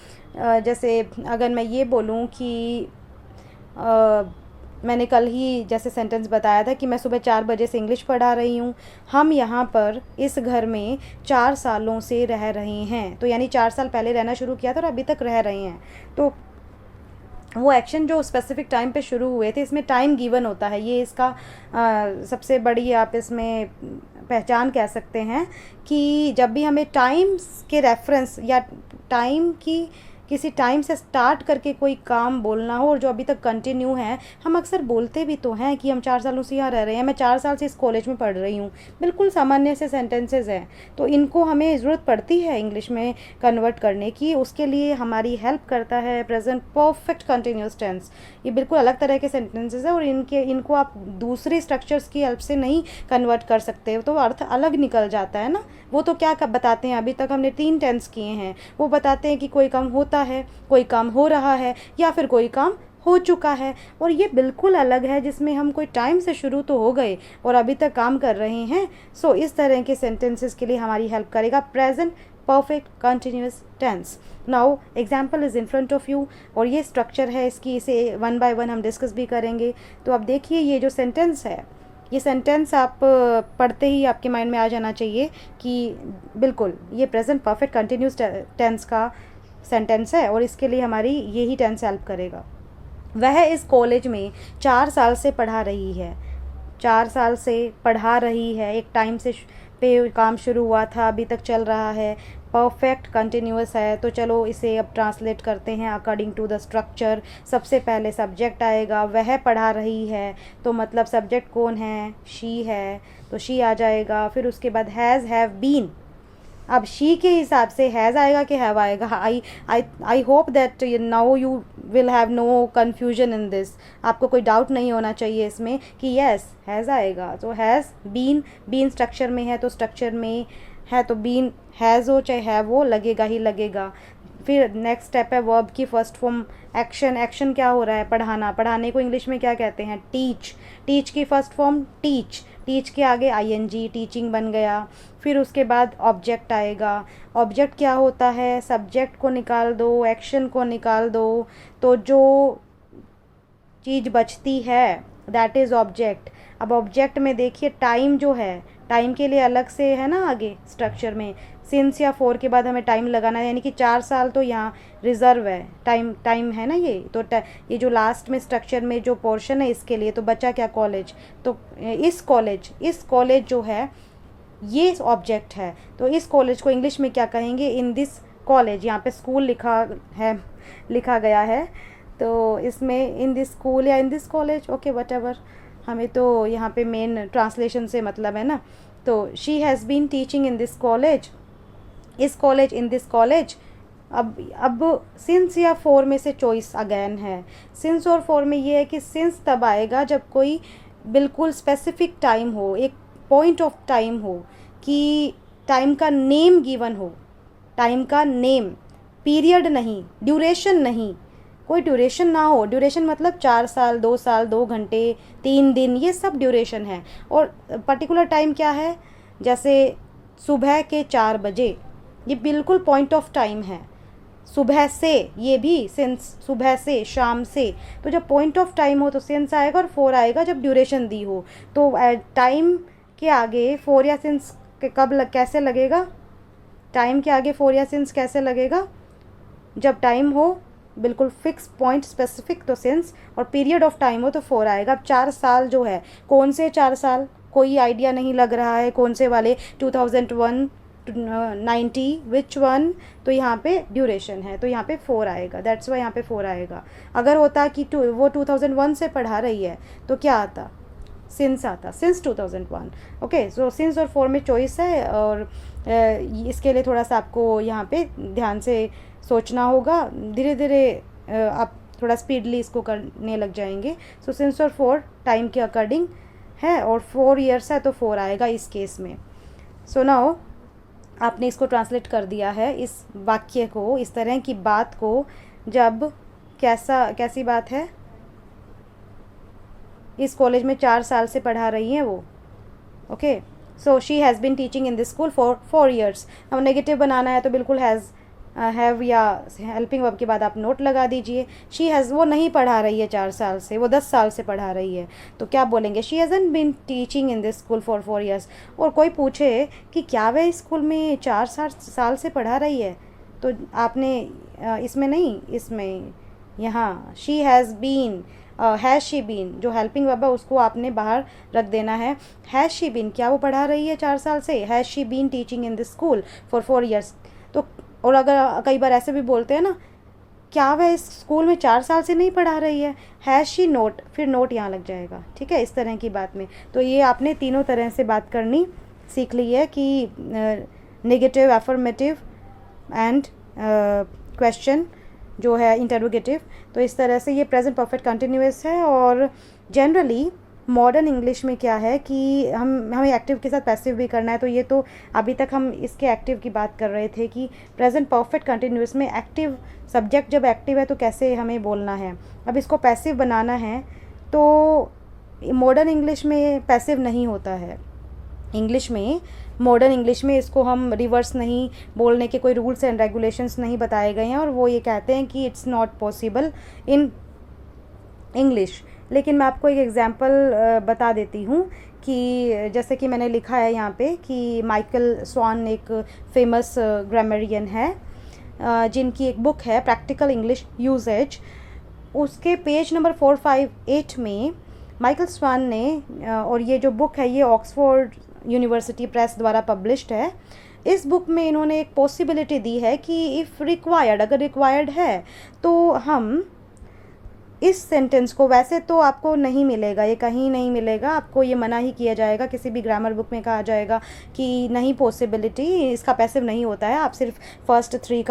जैसे अगर मैं ये बोलूँ कि मैंने कल ही जैसे सेंटेंस बताया था कि मैं सुबह 4 बजे से इंग्लिश पढ़ा रही हूँ, हम यहाँ पर इस घर में 4 सालों से रह रहे हैं, तो यानी 4 साल पहले रहना शुरू किया था और अभी तक रह रहे हैं। तो वो एक्शन जो स्पेसिफिक टाइम पे शुरू हुए थे, इसमें टाइम गिवन होता है, ये इसका सबसे बड़ी आप इसमें पहचान कह सकते हैं कि जब भी हमें टाइम्स के रेफरेंस या टाइम की किसी टाइम से स्टार्ट करके कोई काम बोलना हो और जो अभी तक कंटिन्यू है, हम अक्सर बोलते भी तो हैं कि हम 4 सालों से यहाँ रह रहे हैं, मैं 4 साल से इस कॉलेज में पढ़ रही हूँ, बिल्कुल सामान्य से सेंटेंसेस हैं। तो इनको हमें ज़रूरत पड़ती है इंग्लिश में कन्वर्ट करने की, उसके लिए हमारी हेल्प करता है प्रेजेंट परफेक्ट कंटिन्यूस टेंस। ये बिल्कुल अलग तरह के सेंटेंसेस है और इनको आप दूसरे स्ट्रक्चर्स की हेल्प से नहीं कन्वर्ट कर सकते, तो अर्थ अलग निकल जाता है ना। वो तो क्या बताते हैं, अभी तक हमने 3 टेंस किए हैं, वो बताते हैं कि कोई काम होता है, कोई काम हो रहा है, या फिर कोई काम हो चुका है। और ये बिल्कुल अलग है जिसमें हम कोई टाइम से शुरू तो हो गए और अभी तक काम कर रहे हैं। सो इस तरह के सेंटेंसेस के लिए हमारी हेल्प करेगा present perfect continuous tense. Now example is in front of you, और ये स्ट्रक्चर है इसकी, इसे 1 बाय 1 हम डिस्कस भी करेंगे। तो अब देखिए, ये जो सेंटेंस है, ये सेंटेंस आप पढ़ते ही आपके माइंड में आ जाना चाहिए कि बिल्कुल ये प्रेजेंट परफेक्ट कंटिन्यूस टेंस का सेंटेंस है और इसके लिए हमारी यही टेंस हेल्प करेगा। वह इस कॉलेज में 4 साल से पढ़ा रही है। 4 साल से पढ़ा रही है, एक टाइम से पे काम शुरू हुआ था, अभी तक चल रहा है, परफेक्ट कंटिन्यूअस है। तो चलो इसे अब ट्रांसलेट करते हैं अकॉर्डिंग टू द स्ट्रक्चर। सबसे पहले सब्जेक्ट आएगा, वह पढ़ा रही है, तो मतलब सब्जेक्ट कौन है, शी है, तो शी आ जाएगा। फिर उसके बाद हैज़, हैव, बीन। अब शी के हिसाब से हैज़ आएगा कि हैव आएगा। I hope that now you will have no confusion in this. आपको कोई डाउट नहीं होना चाहिए इसमें कि यस हैज़ आएगा। तो हैज़, बीन, बीन स्ट्रक्चर में है तो स्ट्रक्चर में है तो बीन हैज़ हो चाहे हैव हो लगेगा ही लगेगा। फिर नेक्स्ट स्टेप है वर्ब की फर्स्ट फॉर्म एक्शन। एक्शन क्या हो रहा है, पढ़ाना। पढ़ाने को इंग्लिश में क्या कहते हैं, टीच। टीच की फर्स्ट फॉर्म टीच। टीच के आगे आईएनजी, टीचिंग बन गया। फिर उसके बाद ऑब्जेक्ट आएगा। ऑब्जेक्ट क्या होता है, सब्जेक्ट को निकाल दो, एक्शन को निकाल दो, तो जो चीज़ बचती है दैट इज़ ऑब्जेक्ट। अब ऑब्जेक्ट में देखिए टाइम जो है, टाइम के लिए अलग से है ना आगे स्ट्रक्चर में, सिंस या फॉर के बाद हमें टाइम लगाना है, यानी कि 4 साल तो यहाँ रिजर्व है, टाइम है ना ये। तो ये जो लास्ट में स्ट्रक्चर में जो पोर्शन है इसके लिए, तो बचा क्या, कॉलेज। तो इस कॉलेज जो है ये ऑब्जेक्ट है। तो इस कॉलेज को इंग्लिश में क्या कहेंगे, इन दिस कॉलेज। यहाँ पे स्कूल लिखा गया है, तो इसमें इन दिस स्कूल या इन दिस कॉलेज, ओके वट, हमें तो यहाँ पे मेन ट्रांसलेशन से मतलब है ना। तो she has been teaching in this college, इस कॉलेज, इन दिस कॉलेज। अब सिंस या फॉर में से चॉइस अगेन है। सिंस और फॉर में ये है कि सिंस तब आएगा जब कोई बिल्कुल स्पेसिफिक टाइम हो, एक पॉइंट ऑफ टाइम हो, कि टाइम का नेम गिवन हो, टाइम का नेम, पीरियड नहीं, ड्यूरेशन नहीं, कोई ड्यूरेशन ना हो। ड्यूरेशन मतलब 4 साल, 2 साल, 2 घंटे, 3 दिन, ये सब ड्यूरेशन है। और पर्टिकुलर टाइम क्या है, जैसे सुबह के 4 बजे, ये बिल्कुल पॉइंट ऑफ टाइम है। सुबह से, ये भी सिंस, सुबह से, शाम से। तो जब पॉइंट ऑफ टाइम हो तो सिंस आएगा और फॉर आएगा जब ड्यूरेशन दी हो। तो टाइम के आगे फॉर या सिंस कैसे लगेगा, टाइम के आगे फॉर या सिंस कैसे लगेगा, जब टाइम हो बिल्कुल फिक्स पॉइंट स्पेसिफिक तो सिंस, और पीरियड ऑफ टाइम हो तो फॉर आएगा। अब 4 साल जो है, कौन से 4 साल, कोई आइडिया नहीं लग रहा है कौन से वाले, 2001, 90, विच वन। तो यहाँ पे ड्यूरेशन है तो यहाँ पे 4 आएगा, दैट्स वाई यहाँ पे 4 आएगा। अगर होता कि वो 2001 से पढ़ा रही है तो क्या आता, सिंस आता, सिंस 2001। ओके, सो सिंस और फॉर में चॉइस है, और इसके लिए थोड़ा सा आपको यहाँ पे ध्यान से सोचना होगा। धीरे धीरे आप थोड़ा स्पीडली इसको करने लग जाएंगे। सो सिंस और फॉर टाइम के अकॉर्डिंग है, और 4 ईयर्स है तो 4 आएगा इस केस में। सो नाउ आपने इसको ट्रांसलेट कर दिया है, इस वाक्य को, इस तरह की बात को, जब कैसी बात है, इस कॉलेज में 4 साल से पढ़ा रही हैं वो। Okay, so she has been teaching in this school for 4 years. अब नेगेटिव बनाना है तो बिल्कुल हैव या हेल्पिंग वर्ब के बाद आप नोट लगा दीजिए। शी हैज़, वो नहीं पढ़ा रही है 4 साल से, वो 10 साल से पढ़ा रही है, तो क्या बोलेंगे, she hasn't been teaching in this school for 4 years. और कोई पूछे कि क्या वह स्कूल में 4 साल से पढ़ा रही है, तो आपने इसमें नहीं, इसमें यहाँ she has been, has she been, जो हेल्पिंग वर्ब है उसको आपने बाहर रख देना है। हैज़ शी बीन, क्या वो पढ़ा रही है 4 साल से, has she been teaching in this school for 4 years. तो और अगर कई बार ऐसे भी बोलते हैं ना, क्या वह इस स्कूल में 4 साल से नहीं पढ़ा रही है, हैज़ शी नोट, फिर नोट यहाँ लग जाएगा, ठीक है, इस तरह की बात में। तो ये आपने तीनों तरह से बात करनी सीख ली है कि नेगेटिव, एफर्मेटिव एंड क्वेश्चन जो है इंटरोगेटिव। तो इस तरह से ये प्रेजेंट परफेक्ट कंटिन्यूअस है। और जनरली मॉडर्न इंग्लिश में क्या है कि हमें एक्टिव के साथ पैसिव भी करना है। तो ये तो अभी तक हम इसके एक्टिव की बात कर रहे थे कि प्रेजेंट परफेक्ट कंटिन्यूअस में एक्टिव, सब्जेक्ट जब एक्टिव है तो कैसे हमें बोलना है। अब इसको पैसिव बनाना है तो मॉडर्न इंग्लिश में पैसिव नहीं होता है। इंग्लिश में, मॉडर्न इंग्लिश में इसको हम रिवर्स नहीं बोलने के कोई रूल्स एंड रेगुलेशंस नहीं बताए गए हैं, और वो ये कहते हैं कि it's not possible in English. लेकिन मैं आपको एक एग्जांपल बता देती हूँ कि जैसे कि मैंने लिखा है यहाँ पे कि माइकल स्वान एक फेमस ग्रामरियन है, जिनकी एक बुक है प्रैक्टिकल इंग्लिश यूजेज, उसके पेज नंबर 458 में माइकल स्वान ने और ये जो बुक है ये ऑक्सफोर्ड यूनिवर्सिटी प्रेस द्वारा पब्लिश्ड है। इस बुक में इन्होंने एक पॉसिबिलिटी दी है कि इफ़ रिक्वायर्ड, अगर रिक्वायर्ड है तो हम इस सेंटेंस को, वैसे तो आपको नहीं मिलेगा, ये कहीं नहीं मिलेगा, आपको ये मना ही किया जाएगा, किसी भी ग्रामर बुक में कहा जाएगा कि नहीं पॉसिबिलिटी, इसका पैसिव नहीं होता है, आप सिर्फ फर्स्ट थ्री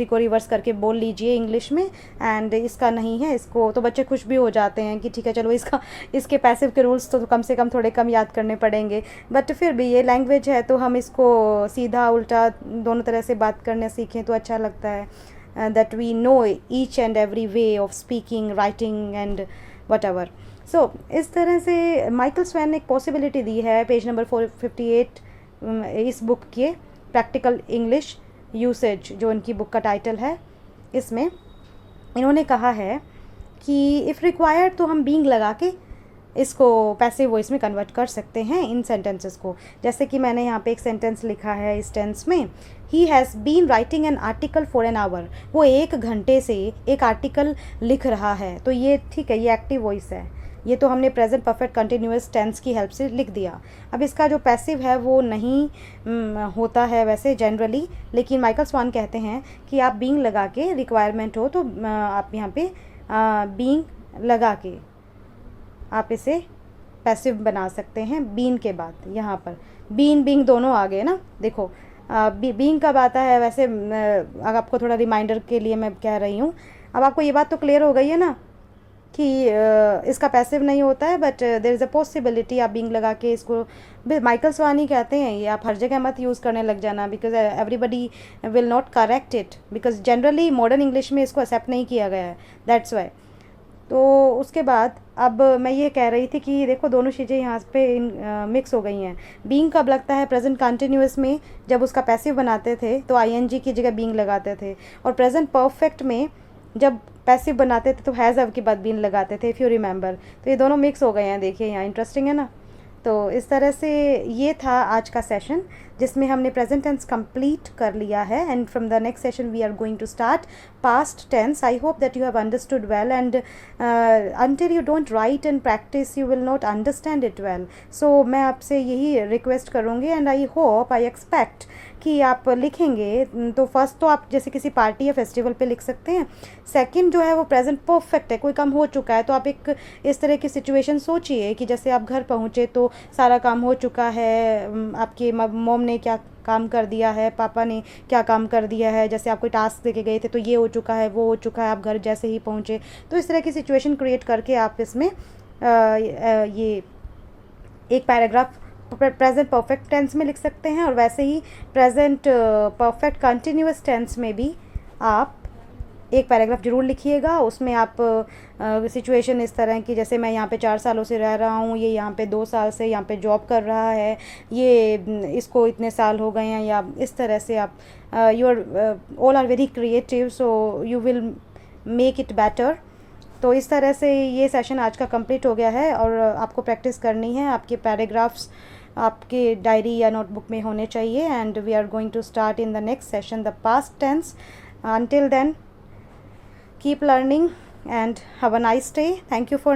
को रिवर्स करके बोल लीजिए इंग्लिश में, एंड इसका नहीं है। इसको तो बच्चे खुश भी हो जाते हैं कि ठीक है चलो इसके पैसिव के रूल्स तो कम से कम थोड़े कम याद करने पड़ेंगे, बट फिर भी ये लैंग्वेज है तो हम इसको सीधा उल्टा दोनों तरह से बात करने सीखें तो अच्छा लगता है। That we know each and every way of speaking, writing and whatever. So इस तरह से माइकल स्वैन ने एक पॉसिबिलिटी दी है पेज नंबर 458 इस बुक के प्रैक्टिकल इंग्लिश यूसेज, जो इनकी बुक का टाइटल है। इसमें इन्होंने कहा है कि इफ़ रिक्वायर्ड तो हम बीइंग लगा के इसको पैसिव वॉइस में कन्वर्ट कर सकते हैं इन सेंटेंसेस को। जैसे कि मैंने यहाँ पे एक सेंटेंस लिखा है इस टेंस में, he has been writing an article for an hour, वो 1 घंटे से एक आर्टिकल लिख रहा है, तो ये ठीक है, ये एक्टिव वॉइस है, ये तो हमने प्रेजेंट परफेक्ट कंटिन्यूअस टेंस की हेल्प से लिख दिया। अब इसका जो पैसिव है वो नहीं होता है वैसे जनरली, लेकिन माइकल स्वान कहते हैं कि आप बीइंग लगा के, रिक्वायरमेंट हो तो आप यहाँ पे बीइंग लगा के आप इसे पैसिव बना सकते हैं। बीन के बाद यहाँ पर बीन बीइंग दोनों आ गए ना, देखो बीइंग कब आता है वैसे, अगर आपको थोड़ा रिमाइंडर के लिए मैं कह रही हूँ। अब आपको ये बात तो क्लियर हो गई है ना कि इसका पैसिव नहीं होता है, but there is a possibility आप बीइंग लगा के इसको, माइकल स्वान ही कहते हैं, ये आप हर जगह मत यूज़ करने लग जाना, because everybody will not correct it, because generally modern English में इसको एक्सेप्ट नहीं किया गया है, दैट्स वाई। तो उसके बाद अब मैं ये कह रही थी कि देखो दोनों चीज़ें यहाँ पे मिक्स हो गई हैं। बीइंग कब लगता है, प्रेजेंट कंटिन्यूअस में जब उसका पैसिव बनाते थे तो आईएनजी की जगह बीइंग लगाते थे, और प्रेजेंट परफेक्ट में जब पैसिव बनाते थे तो हैज़ हैव के बाद बीइंग लगाते थे, इफ़ यू रिमेंबर। तो ये दोनों मिक्स हो गए हैं, देखिए यहाँ, इंटरेस्टिंग है ना। तो इस तरह से ये था आज का सेशन जिसमें हमने प्रेजेंट टेंस कंप्लीट कर लिया है, and from the next session we are going to start past tense. I hope that you have understood well, and until you don't write and practice you will not understand it well. So मैं आपसे यही request करूँगी, and I hope, I expect कि आप लिखेंगे तो first तो आप जैसे किसी पार्टी या फेस्टिवल पे लिख सकते हैं, सेकंड जो है वो प्रेजेंट परफेक्ट है, कोई काम हो चुका है तो आप एक इस तरह की सिचुएशन सोचिए कि जैसे आप घर पहुँचे तो सारा काम हो चुका है, आपकी मॉम ने क्या काम कर दिया है, पापा ने क्या काम कर दिया है, जैसे आप कोई टास्क देके गए थे तो ये हो चुका है, वो हो चुका है, आप घर जैसे ही पहुँचे, तो इस तरह की सिचुएशन क्रिएट करके आप इसमें ये एक पैराग्राफ प्रेजेंट परफेक्ट टेंस में लिख सकते हैं, और वैसे ही प्रेजेंट परफेक्ट कंटिन्यूअस टेंस में भी आप एक पैराग्राफ ज़रूर लिखिएगा। उसमें आप सिचुएशन इस तरह की, जैसे मैं यहाँ पे 4 सालों से रह रहा हूँ, ये यहाँ पे 2 साल से यहाँ पे जॉब कर रहा है, ये इसको इतने साल हो गए हैं, या इस तरह से आप all are very creative, so you will make it better. तो इस तरह से ये सेशन आज का कंप्लीट हो गया है, और आपको प्रैक्टिस करनी है, आपके पैराग्राफ्स आपके डायरी या नोटबुक में होने चाहिए, and we are going to start in the next session the past tense. Until then, keep learning and have a nice day. Thank you for